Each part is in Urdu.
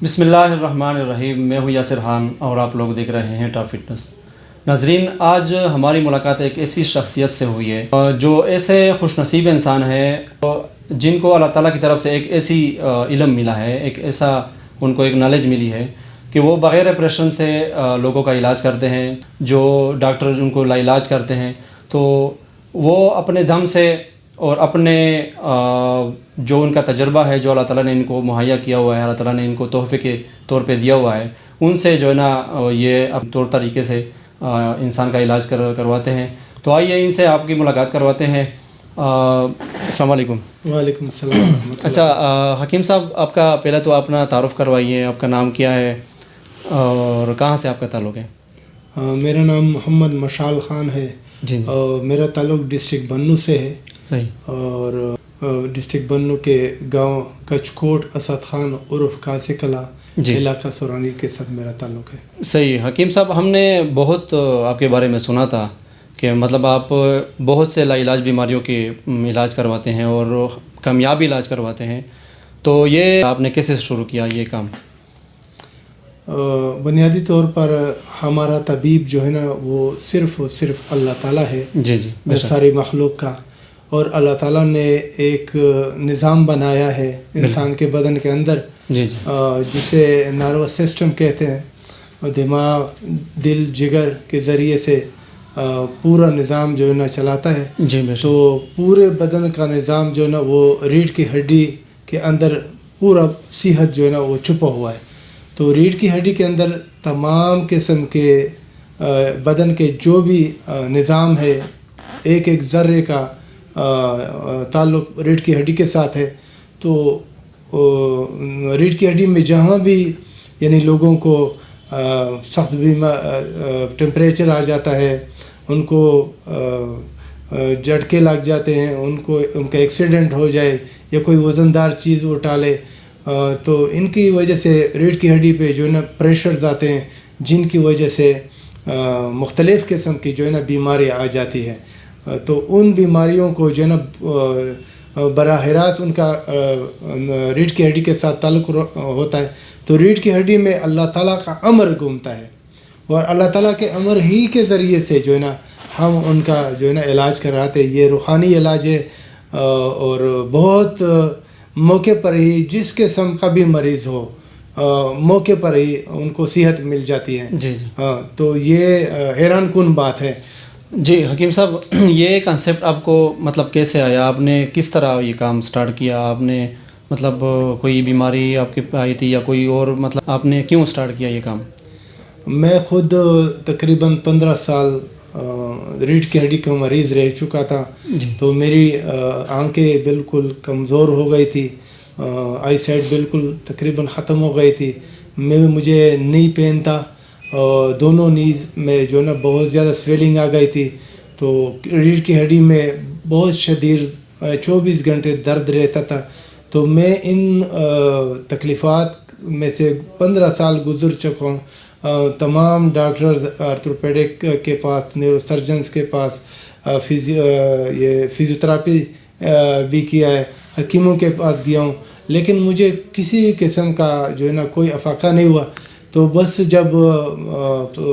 بسم اللہ الرحمن الرحیم، میں ہوں یاسر خان اور آپ لوگ دیکھ رہے ہیں ٹاپ فٹنس۔ ناظرین، آج ہماری ملاقات ایک ایسی شخصیت سے ہوئی ہے جو ایسے خوش نصیب انسان ہے جن کو اللہ تعالیٰ کی طرف سے ایک ایسی علم ملا ہے، ایک ایسا ان کو ایک نالج ملی ہے کہ وہ بغیر آپریشن سے لوگوں کا علاج کرتے ہیں۔ جو ڈاکٹر ان کو علاج کرتے ہیں تو وہ اپنے دم سے اور اپنے جو ان کا تجربہ ہے، جو اللہ تعالیٰ نے ان کو مہیا کیا ہوا ہے، اللہ تعالیٰ نے ان کو تحفے کے طور پہ دیا ہوا ہے، ان سے جو ہے نا یہ اب طور طریقے سے انسان کا علاج کرواتے ہیں۔ تو آئیے ان سے آپ کی ملاقات کرواتے ہیں۔ السلام علیکم۔ وعلیکم السلام ورحمۃ اللہ۔ اچھا حکیم صاحب، آپ کا پہلے تو اپنا تعارف کروائیے، آپ کا نام کیا ہے اور کہاں سے آپ کا تعلق ہے؟ میرا نام محمد مشال خان ہے جی، اور میرا تعلق ڈسٹرکٹ بنو سے ہے، صحیح، اور ڈسٹرکٹ بنو کے گاؤں کچکوٹ اسد خان عرف کاسے کلا علاقہ سورانی کے ساتھ میرا تعلق ہے۔ صحیح حکیم صاحب، ہم نے بہت آپ کے بارے میں سنا تھا کہ مطلب آپ بہت سے لاعلاج بیماریوں کے علاج کرواتے ہیں اور کامیاب علاج کرواتے ہیں، تو یہ آپ نے کیسے شروع کیا یہ کام؟ بنیادی طور پر ہمارا طبیب جو ہے نا وہ صرف اللہ تعالیٰ ہے، جی ساری مخلوق کا، اور اللہ تعالیٰ نے ایک نظام بنایا ہے انسان کے بدن کے اندر، جسے نروس سسٹم کہتے ہیں۔ دماغ، دل، جگر کے ذریعے سے پورا نظام جو ہے نا چلاتا ہے۔ تو پورے بدن کا نظام جو ہے نا وہ ریڑھ کی ہڈی کے اندر پورا صحت جو ہے نا وہ چھپا ہوا ہے۔ تو ریڑھ کی ہڈی کے اندر تمام قسم کے بدن کے جو بھی نظام ہے، ایک ایک ذرے کا تعلق ریڑھ کی ہڈی کے ساتھ ہے۔ تو ریڑھ کی ہڈی میں جہاں بھی یعنی لوگوں کو سخت ٹیمپریچر آ جاتا ہے، ان کو جھٹکے لگ جاتے ہیں، ان کا ایکسیڈنٹ ہو جائے یا کوئی وزن دار چیز اٹھا لے، تو ان کی وجہ سے ریڑھ کی ہڈی پہ جو ہے نا پریشرز آتے ہیں، جن کی وجہ سے مختلف قسم کی جو ہے نا بیماری آ جاتی ہے۔ تو ان بیماریوں کو جو ہے نا براہ راست ان کا ریڑھ کی ہڈی کے ساتھ تعلق ہوتا ہے۔ تو ریڑھ کی ہڈی میں اللہ تعالیٰ کا امر گھومتا ہے، اور اللہ تعالیٰ کے امر ہی کے ذریعے سے جو ہے نا ہم ان کا جو ہے نا علاج کراتے ہیں۔ یہ روحانی علاج ہے، اور بہت موقع پر ہی جس قسم کا بھی مریض ہو موقع پر ہی ان کو صحت مل جاتی ہے۔ جی تو یہ حیران کن بات ہے۔ جی حکیم صاحب، یہ کنسیپٹ آپ کو مطلب کیسے آیا؟ آپ نے کس طرح یہ کام سٹارٹ کیا؟ آپ نے مطلب کوئی بیماری آپ کے آئی تھی یا کوئی اور، مطلب آپ نے کیوں سٹارٹ کیا یہ کام؟ میں خود تقریباً 15 سال ریڑھ کی ہڈی کا مریض رہ چکا تھا۔ تو میری آنکھیں بالکل کمزور ہو گئی تھی، آئی سائٹ بالکل تقریباً ختم ہو گئی تھی۔ مجھے نی پین تھا، دونوں نیز میں جو ہے نا بہت زیادہ سویلنگ آ گئی تھی۔ تو ریڑھ کی ہڈی میں بہت شدید 24 گھنٹے درد رہتا تھا۔ تو میں ان تکلیفات میں سے 15 سال گزر چکا ہوں۔ تمام ڈاکٹرز، آرتھوپیڈک کے پاس، نیورو سرجنز کے پاس، فزیوتھراپی بھی کیا ہے، حکیموں کے پاس گیا ہوں، لیکن مجھے کسی قسم کا جو ہے نا کوئی افاقہ نہیں ہوا۔ تو بس جب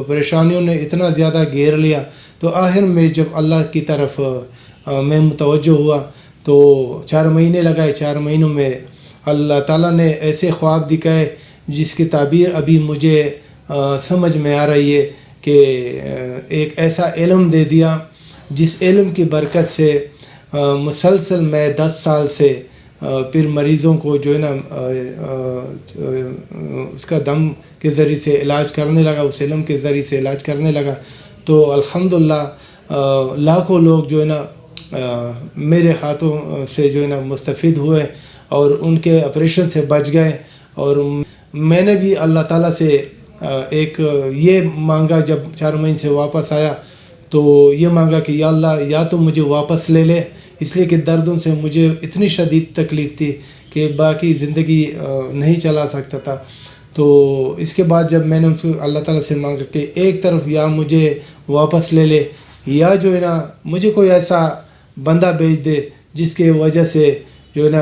پریشانیوں نے اتنا زیادہ گھیر لیا، تو آخر میں جب اللہ کی طرف میں متوجہ ہوا تو 4 مہینے لگائے۔ 4 مہینوں میں اللہ تعالیٰ نے ایسے خواب دکھائے جس کی تعبیر ابھی مجھے سمجھ میں آ رہی ہے، کہ ایک ایسا علم دے دیا جس علم کی برکت سے مسلسل میں 10 سال سے پھر مریضوں کو جو ہے نا اس کا دم کے ذریعے سے علاج کرنے لگا، اس علم کے ذریعے سے علاج کرنے لگا۔ تو الحمدللہ لاکھوں لوگ جو ہے نا میرے ہاتھوں سے جو ہے نا مستفید ہوئے اور ان کے آپریشن سے بچ گئے۔ اور میں نے بھی اللہ تعالیٰ سے ایک یہ مانگا، جب 4 مہینے سے واپس آیا تو یہ مانگا کہ یا اللہ، یا تو مجھے واپس لے لے، اس لیے کہ دردوں سے مجھے اتنی شدید تکلیف تھی کہ باقی زندگی نہیں چلا سکتا تھا۔ تو اس کے بعد جب میں نے اللہ تعالیٰ سے مانگا کہ ایک طرف یا مجھے واپس لے لے، یا جو ہے نا مجھے کوئی ایسا بندہ بھیج دے جس کے وجہ سے جو ہے نا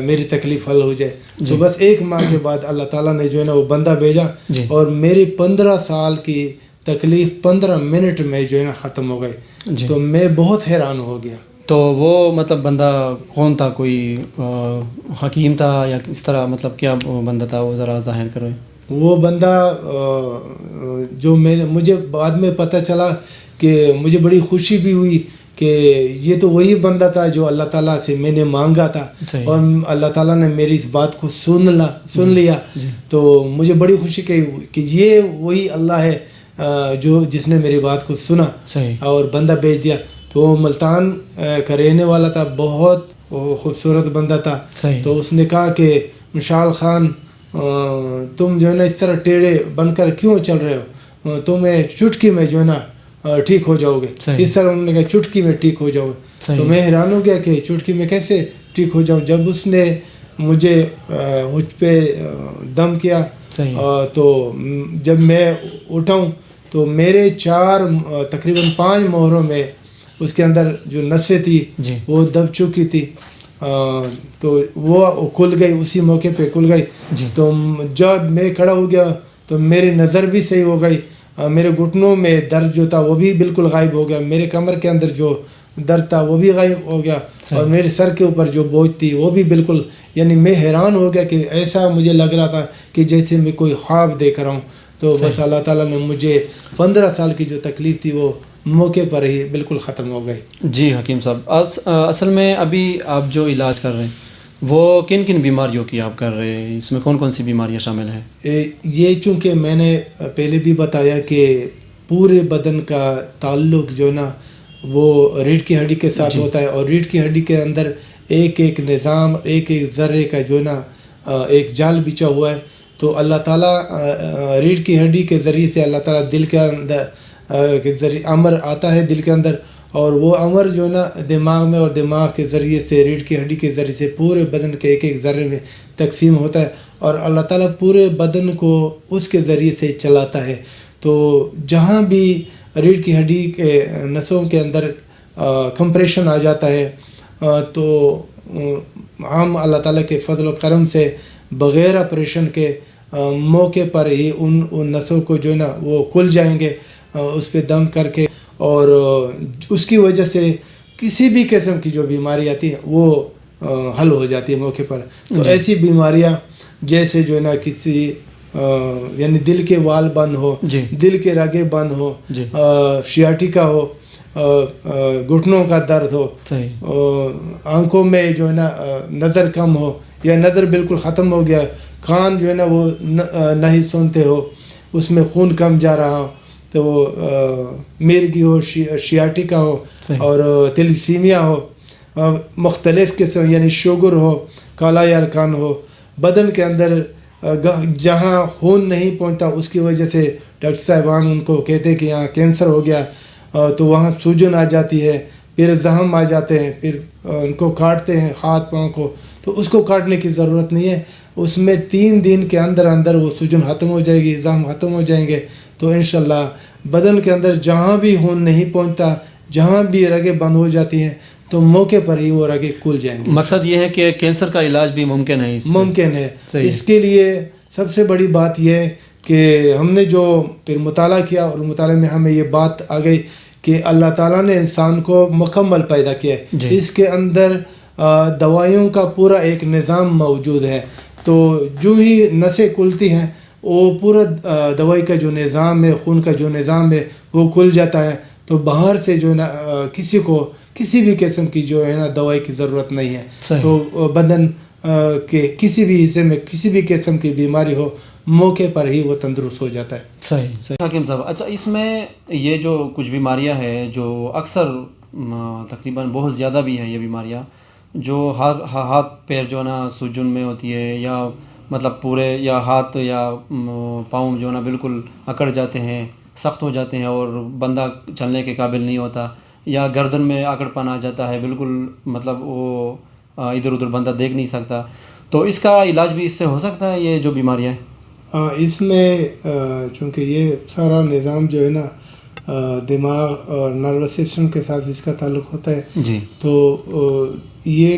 میری تکلیف حل ہو جائے. تو بس 1 ماہ کے بعد اللہ تعالیٰ نے جو ہے نا وہ بندہ بھیجا اور میری 15 سال کی تکلیف 15 منٹ میں جو ہے نا ختم ہو گئی. تو میں بہت حیران ہو گیا. تو وہ مطلب بندہ کون تھا؟ کوئی حکیم تھا یا اس طرح مطلب کیا بندہ تھا؟ وہ ذرا ظاہر کرو. وہ بندہ جو مجھے بعد میں پتہ چلا کہ مجھے بڑی خوشی بھی ہوئی کہ یہ تو وہی بندہ تھا جو اللہ تعالیٰ سے میں نے مانگا تھا اور اللہ تعالیٰ نے میری اس بات کو سن لیا. تو مجھے بڑی خوشی کہ یہ وہی اللہ ہے جس نے میری بات کو سنا اور بندہ بھیج دیا. تو وہ ملتان کا رہنے والا تھا, بہت خوبصورت بندہ تھا. تو اس نے کہا کہ مشال خان تم جو ہے نا اس طرح ٹیڑھے بن کر کیوں چل رہے ہو؟ تمہیں چٹکی میں جو ہے نا ٹھیک ہو جاؤ گے. اس طرح انہوں نے کہا چٹکی میں ٹھیک ہو جاؤ گے. تو میں حیران ہو گیا کہ چٹکی میں کیسے ٹھیک ہو جاؤں. جب اس نے مجھ پہ دم کیا تو جب میں اٹھاؤں تو میرے تقریباً 5 مہروں میں اس کے اندر جو نسیں تھی وہ دب چکی تھی. تو وہ کھل گئی, اسی موقع پہ کھل گئی. تو جب میں کھڑا ہو گیا تو میری نظر بھی صحیح ہو گئی. میرے گھٹنوں میں درد جو تھا وہ بھی بالکل غائب ہو گیا. میرے کمر کے اندر جو درد تھا وہ بھی غائب ہو گیا اور میرے سر کے اوپر جو بوجھ تھی وہ بھی بالکل, یعنی میں حیران ہو گیا کہ ایسا مجھے لگ رہا تھا کہ جیسے میں کوئی خواب دیکھ رہا ہوں. تو بس اللہ تعالیٰ نے مجھے 15 سال کی جو تکلیف تھی وہ موقع پر ہی بالکل ختم ہو گئی. جی حکیم صاحب, اصل میں ابھی آپ جو علاج کر رہے ہیں وہ کن کن بیماریوں کی آپ کر رہے ہیں؟ اس میں کون کون سی بیماریاں شامل ہیں؟ یہ چونکہ میں نے پہلے بھی بتایا کہ پورے بدن کا تعلق جو ہے نا وہ ریڑھ کی ہڈی کے ساتھ ہوتا ہے اور ریڑھ کی ہڈی کے اندر ایک نظام, ایک ذرے کا جو ہے نا ایک جال بچھا ہوا ہے. تو اللہ تعالیٰ ریڑھ کی ہڈی کے ذریعے سے اللہ تعالیٰ دل کے اندر کے ذریعے امر آتا ہے دل کے اندر, اور وہ امر جو ہے نا دماغ میں اور دماغ کے ذریعے سے ریڑھ کی ہڈی کے ذریعے سے پورے بدن کے ایک ذرے میں تقسیم ہوتا ہے اور اللہ تعالیٰ پورے بدن کو اس کے ذریعے سے چلاتا ہے. تو جہاں بھی ریڑھ کی ہڈی کے نسوں کے اندر کمپریشن آ جاتا ہے تو ہم اللہ تعالیٰ کے فضل و کرم سے بغیر آپریشن کے موقع پر ہی ان نسوں کو جو ہے نا وہ کھل جائیں گے اس پہ دم کر کے, اور اس کی وجہ سے کسی بھی قسم کی جو بیماری آتی ہے وہ حل ہو جاتی ہے موقع پر. تو ایسی بیماریاں جیسے جو ہے نا کسی یعنی دل کے وال بند ہو, دل کے رگیں بند ہو, شیاٹیکا ہو, گھٹنوں کا درد ہو, آنکھوں میں جو ہے نا نظر کم ہو یا نظر بالکل ختم ہو گیا, کان جو ہے نا وہ نہیں سنتے ہو, اس میں خون کم جا رہا ہو, تو مرگی ہو, شیاٹیکا ہو اور تیلیسیمیا ہو, مختلف قسم یعنی شوگر ہو, کالا یرقان ہو, بدن کے اندر جہاں خون نہیں پہنچتا اس کی وجہ سے ڈاکٹر صاحبان ان کو کہتے ہیں کہ یہاں کینسر ہو گیا, تو وہاں سوجن آ جاتی ہے, پھر زخم آ جاتے ہیں, پھر ان کو کاٹتے ہیں ہاتھ پاؤں کو. تو اس کو کاٹنے کی ضرورت نہیں ہے, اس میں 3 دن کے اندر وہ سوجن ختم ہو جائے گی, زخم ختم ہو جائیں گے. تو انشاءاللہ بدن کے اندر جہاں بھی خون نہیں پہنچتا, جہاں بھی رگیں بند ہو جاتی ہیں تو موقع پر ہی وہ رگیں کھل جائیں گے. مقصد یہ ہے کہ کینسر کا علاج بھی ممکن ہے. ممکن ہے. اس کے لیے سب سے بڑی بات یہ ہے کہ ہم نے جو پھر مطالعہ کیا اور مطالعے میں ہمیں یہ بات آ گئی کہ اللہ تعالیٰ نے انسان کو مکمل پیدا کیا ہے, اس کے اندر دوائیوں کا پورا ایک نظام موجود ہے. تو جو ہی نسیں کھلتی ہیں وہ پورا دوائی کا جو نظام ہے, خون کا جو نظام ہے وہ کھل جاتا ہے. تو باہر سے جو ہے نا کسی کو کسی بھی قسم کی جو ہے نا دوائی کی ضرورت نہیں ہے. تو بدن کے کسی بھی حصے میں کسی بھی قسم کی بیماری ہو موقع پر ہی وہ تندرست ہو جاتا ہے. صحیح حکیم صاحب. اچھا, اس میں یہ جو کچھ بیماریاں ہیں جو اکثر تقریباً بہت زیادہ بھی ہیں, یہ بیماریاں جو ہاتھ پیر جو ہے نا سوجن میں ہوتی ہے, یا مطلب پورے یا ہاتھ یا پاؤں جو ہے نا بالکل اکڑ جاتے ہیں, سخت ہو جاتے ہیں اور بندہ چلنے کے قابل نہیں ہوتا, یا گردن میں آکڑ پن آ جاتا ہے, بالکل مطلب وہ ادھر ادھر بندہ دیکھ نہیں سکتا. تو اس کا علاج بھی اس سے ہو سکتا ہے, یہ جو بیماریاں ہیں؟ اس میں چونکہ یہ سارا نظام جو ہے نا دماغ اور نروس سسٹم کے ساتھ اس کا تعلق ہوتا ہے, جی. تو یہ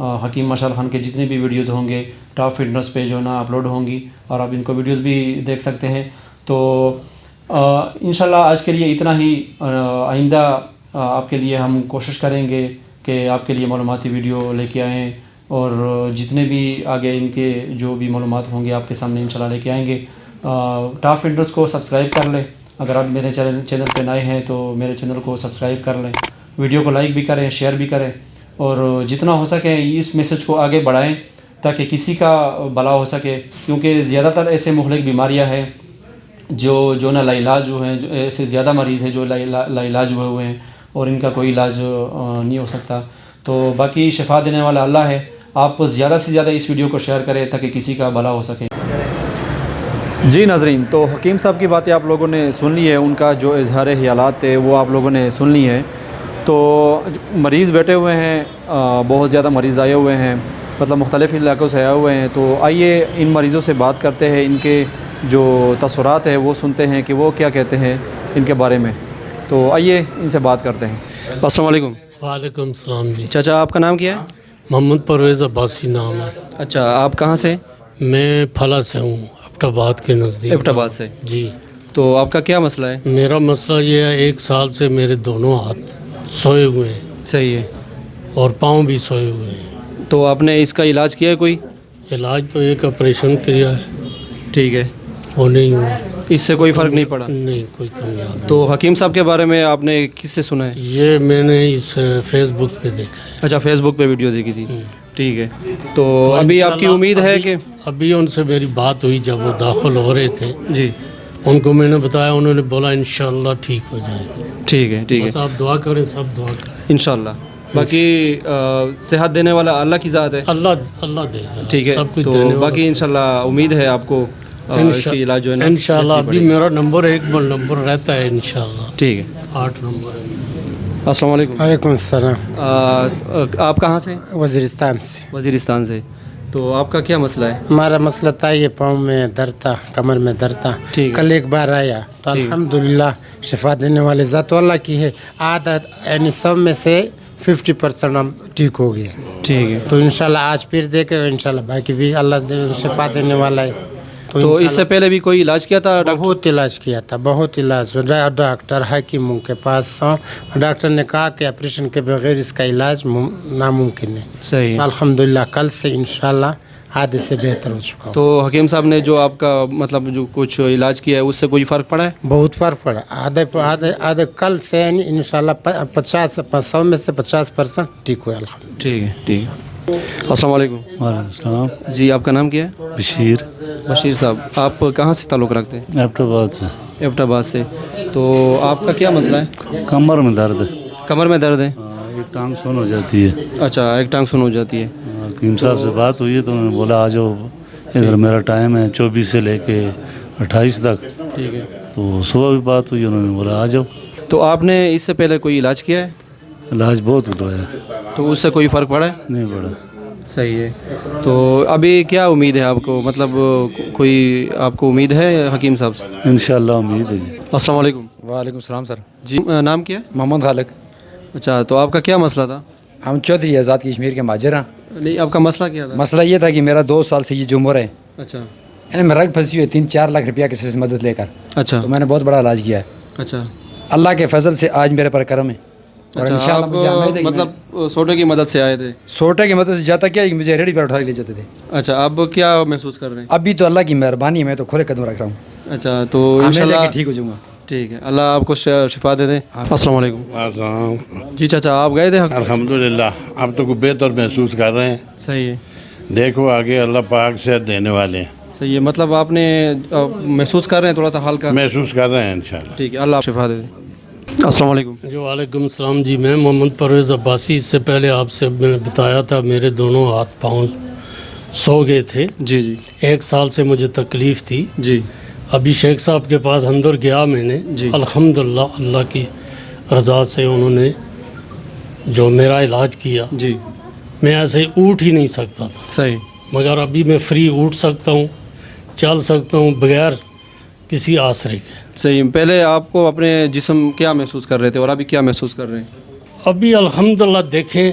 حکیم مشعل خان کے جتنے بھی ویڈیوز ہوں گے ٹاپ فٹنس پہ جو ہے نا اپلوڈ ہوں گی اور آپ ان کو ویڈیوز بھی دیکھ سکتے ہیں. تو انشاءاللہ آج کے لیے اتنا ہی. آئندہ آپ کے لیے ہم کوشش کریں گے کہ آپ کے لیے معلوماتی ویڈیو لے کے آئیں اور جتنے بھی آگے ان کے جو بھی معلومات ہوں گے آپ کے سامنے انشاءاللہ لے کے آئیں گے. ٹاپ فٹنس کو سبسکرائب کر لیں. اگر آپ میرے چینل پہ نئے ہیں تو میرے چینل کو سبسکرائب کر لیں, ویڈیو کو لائک بھی کریں, شیئر بھی کریں اور جتنا ہو سکے اس میسج کو آگے بڑھائیں تاکہ کسی کا بھلا ہو سکے, کیونکہ زیادہ تر ایسے مہلک بیماریاں ہیں جو لا علاج ہوئے ہیں, ایسے زیادہ مریض ہیں جو لا علاج ہوئے ہیں اور ان کا کوئی علاج نہیں ہو سکتا. تو باقی شفا دینے والا اللہ ہے. آپ زیادہ سے زیادہ اس ویڈیو کو شیئر کریں تاکہ کسی کا بھلا ہو سکے. جی ناظرین, تو حکیم صاحب کی باتیں آپ لوگوں نے سن لی ہے, ان کا جو اظہار خیالات ہے وہ آپ لوگوں نے سن لی ہے. تو مریض بیٹھے ہوئے ہیں, بہت زیادہ مریض آئے ہوئے ہیں, مطلب مختلف علاقوں سے آئے ہوئے ہیں. تو آئیے ان مریضوں سے بات کرتے ہیں, ان کے جو تاثرات ہیں وہ سنتے ہیں کہ وہ کیا کہتے ہیں ان کے بارے میں. تو آئیے ان سے بات کرتے ہیں. السلام علیکم. وعلیکم السلام جی. چاچا آپ کا نام کیا ہے؟ محمد پرویز عباسی نام ہے. اچھا, آپ کہاں سے؟ میں پھلا سے ہوں, ایبٹ آباد کے نزدیک. ایبٹ آباد سے جی. تو آپ کا کیا مسئلہ ہے؟ میرا مسئلہ یہ ہے 1 سال سے میرے دونوں ہاتھ سوئے ہوئے ہیں. صحیح ہے. اور پاؤں بھی سوئے ہوئے ہیں. تو آپ نے اس کا علاج کیا ہے کوئی؟ علاج تو ایک آپریشن کیا ہے. ٹھیک ہے. وہ نہیں ہوا. اس سے کوئی فرق نہیں پڑا؟ نہیں, کوئی کامیاب نہیں. تو حکیم صاحب کے بارے میں آپ نے کس سے سنا ہے؟ یہ میں نے اس فیس بک پہ دیکھا ہے. اچھا, فیس بک پہ ویڈیو دیکھی تھی. ٹھیک ہے. تو ابھی آپ کی امید ہے کہ ابھی ان سے میری بات ہوئی جب وہ داخل ہو رہے تھے. جی. ان کو میں نے بتایا, انہوں نے بولا انشاءاللہ ٹھیک ہو جائے گا. ٹھیک ہے. ٹھیک ہے, بس آپ دعا کریں, سب دعا کریں انشاءاللہ. باقی صحت دینے والا اللہ کی ذات ہے. اللہ دے گا. ٹھیک ہے. سب کچھ تو دینے باقی انشاءاللہ امید ہے آپ کو اس کی علاج جو ہے نا انشاءاللہ. ابھی میرا نمبر 1 نمبر رہتا ہے انشاءاللہ. ٹھیک ہے. 8 نمبر ہے. السلام علیکم. وعلیکم السلام. آپ کہاں سے؟ وزیرستان سے. وزیرستان سے. تو آپ کا کیا مسئلہ ہے؟ ہمارا مسئلہ تھا یہ پاؤں میں درد تھا, کمر میں درد تھا. کل ایک بار آیا تو الحمدللہ شفا دینے والے ذات اللہ کی ہے. عادت یعنی 100 میں سے 50% ہم ٹھیک ہو گئے. ٹھیک ہے. تو انشاءاللہ آج پھر دیکھے انشاءاللہ باقی بھی اللہ شفا دینے والا ہے. تو اس سے پہلے بھی کوئی علاج کیا تھا؟ بہت علاج کیا تھا, بہت علاج. ڈاکٹر حکیم کے پاس ڈاکٹر نے کہا کہ آپریشن کے بغیر اس کا علاج ناممکن ہے. صحیح. الحمدللہ کل سے انشاءاللہ آدھے سے بہتر ہو چکا. تو حکیم صاحب نے جو آپ کا مطلب جو کچھ علاج کیا ہے اس سے کوئی فرق پڑا ہے؟ بہت فرق پڑا. آدھے کل سے انشاءاللہ 100 میں سے 50% ٹھیک ہوا الحمدللہ. ٹھیک ہے. ٹھیک ہے. السلام علیکم. وعلیکم السلام. جی, آپ کا نام کیا ہے؟ بشیر. بشیر صاحب, آپ کہاں سے تعلق رکھتے ہیں؟ ایبٹ آباد سے. ایبٹ آباد سے. تو آپ کا کیا مسئلہ ہے؟ کمر میں درد ہے. کمر میں درد ہے. ایک ٹانگ سن ہو جاتی ہے. اچھا, ایک ٹانگ سن ہو جاتی ہے. حکیم صاحب سے بات ہوئی ہے تو انہوں نے بولا آ جاؤ ادھر, میرا ٹائم ہے 24 سے لے کے 28 تک. ٹھیک ہے. تو صبح بھی بات ہوئی, انہوں نے بولا آ جاؤ. تو آپ نے اس سے پہلے کوئی علاج کیا ہے؟ علاج بہت کروایا. تو اس سے کوئی فرق پڑا ہے؟ نہیں پڑا. صحیح ہے. تو ابھی کیا امید ہے آپ کو, مطلب کوئی آپ کو امید ہے حکیم صاحب سے؟ انشاءاللہ امید ہے جی. السلام علیکم. وعلیکم السلام سر. جی, نام کیا ہے؟ محمد خالق. اچھا, تو آپ کا کیا مسئلہ تھا؟ ہم چودھری آزاد کشمیر کے مہاجر ہیں. نہیں, آپ کا مسئلہ کیا تھا؟ مسئلہ یہ تھا کہ میرا 2 سال سے یہ جو عمر ہے, اچھا, یعنی میں رگ پھنسی ہوئی 3-4 لاکھ روپیہ کسی سے مدد لے کر. اچھا. تو میں نے بہت بڑا علاج کیا ہے. اچھا. اللہ کے فضل سے آج میرے پر کرم ہے. اور اچھا, انشاءاللہ مجھے امید ہے کہ مطلب سوٹے کی مدد سے آئے تھے؟ سوٹے کی مدد سے جاتا کیا کہ مجھے ریڈی پر اٹھا کے لے جاتے تھے. اچھا, اب کیا محسوس کر رہے ہیں؟ ابھی تو اللہ کی مہربانی ہے, میں تو کھلے قدم رکھ رہا ہوں. اچھا, تو انشاءاللہ ٹھیک ہو جاؤں گا. ٹھیک ہے. اللہ آپ کو شفا دے دیں. السلام علیکم. جی چاچا, آپ گئے تھے؟ الحمدللہ اب تو بہتر محسوس کر رہے ہیں. صحیح ہے. دیکھو آگے اللہ پاک صحت دینے والے ہیں. صحیح ہے. مطلب آپ نے محسوس کر رہے ہیں تھوڑا سا ہلکا؟ محسوس کر رہے ہیں انشاءاللہ. ٹھیک ہے, اللہ آپ شفا دے دیں. السلام علیکم. جی وعلیکم السلام. جی میں محمد پرویز عباسی. اس سے پہلے آپ سے میں نے بتایا تھا میرے دونوں ہاتھ پاؤں سو گئے تھے. جی جی. 1 سال سے مجھے تکلیف تھی. جی. ابھی شیخ صاحب کے پاس اندر گیا میں نے. جی. الحمدللہ اللہ کی رضا سے انہوں نے جو میرا علاج کیا. جی. میں ایسے اٹھ ہی نہیں سکتا تھا. صحیح. مگر ابھی میں فری اٹھ سکتا ہوں, چل سکتا ہوں بغیر کسی آسرے کے. صحیح. پہلے آپ کو اپنے جسم کیا محسوس کر رہے تھے اور ابھی کیا محسوس کر رہے ہیں؟ ابھی الحمدللہ دیکھیں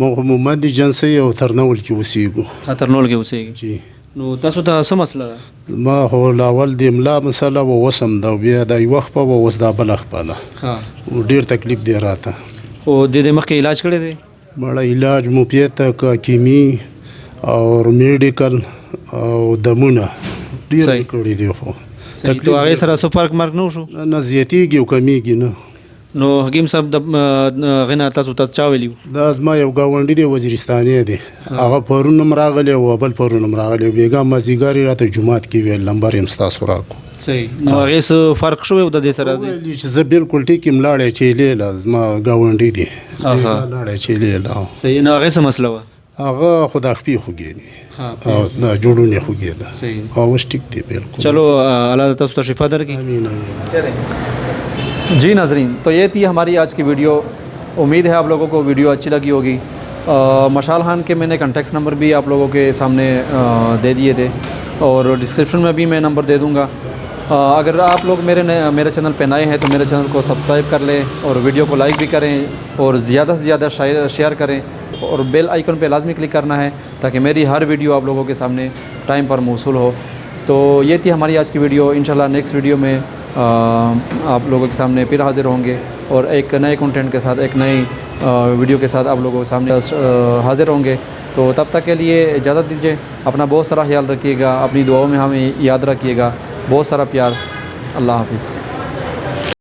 محمد دي جنسي او ترنول کې اوسېږو. خطرنول کې اوسېږي. جی. نو تاسو ته څه مسله ده؟ ما هو لاول د املا مسله و وسم دا بیا د یو خپه و وس دا بل خپه ده. ها. ډیر تکلیف دی راته. او د دې مخکې علاج کړی دی؟ مړه علاج مو پیته کا کیمی او میډیکل او دمونه ډیر کړی دی خو. تکلیف تو هغه سره څه فرق مرګ نه وشو؟ نه زیاتیږي او کمیږي نه. نو حکیم صاحب د غنا تاسو ته چا ویلیو؟ دا زما یو گاونډي دی وزیرستاني دی. هغه پرون نم راغلی او بل پرون نم راغلی. بیګا مازیګاری راته جمعات کې ویل نمبر یم ستاسو راکو. صحیح. نو هغه څه فرق شو د دې سره دی؟ چې زه بالکل ټیک یم لاړې چې لیلا زما گاونډي دی. لاړې چې لیلا. صحیح. نو هغه څه مسله وه؟ هغه خدا خپې خوږېدې او نه جوړونه خوږېده. او اوس ټیک دی بالکل. چلو، الله تاسو ته شفا درکړي. آمین. جی ناظرین، تو یہ تھی ہماری آج کی ویڈیو. امید ہے آپ لوگوں کو ویڈیو اچھی لگی ہوگی. مشال خان کے میں نے کنٹیکٹس نمبر بھی آپ لوگوں کے سامنے دے دیے تھے اور ڈسکرپشن میں بھی میں نمبر دے دوں گا. اگر آپ لوگ میرے چینل پہ نئے ہیں تو میرے چینل کو سبسکرائب کر لیں اور ویڈیو کو لائک بھی کریں اور زیادہ سے زیادہ شیئر کریں اور بیل آئیکن پہ لازمی کلک کرنا ہے تاکہ میری ہر ویڈیو آپ لوگوں کے سامنے ٹائم پر موصول ہو. تو یہ تھی ہماری آج کی ویڈیو. انشاءاللہ نیکسٹ ویڈیو میں آپ لوگوں کے سامنے پھر حاضر ہوں گے اور ایک نئے کنٹینٹ کے ساتھ، ایک نئی ویڈیو کے ساتھ آپ لوگوں کے سامنے حاضر ہوں گے. تو تب تک کے لیے اجازت دیجیے. اپنا بہت سارا خیال رکھیے گا، اپنی دعاؤں میں ہمیں یاد رکھیے گا. بہت سارا پیار. اللہ حافظ.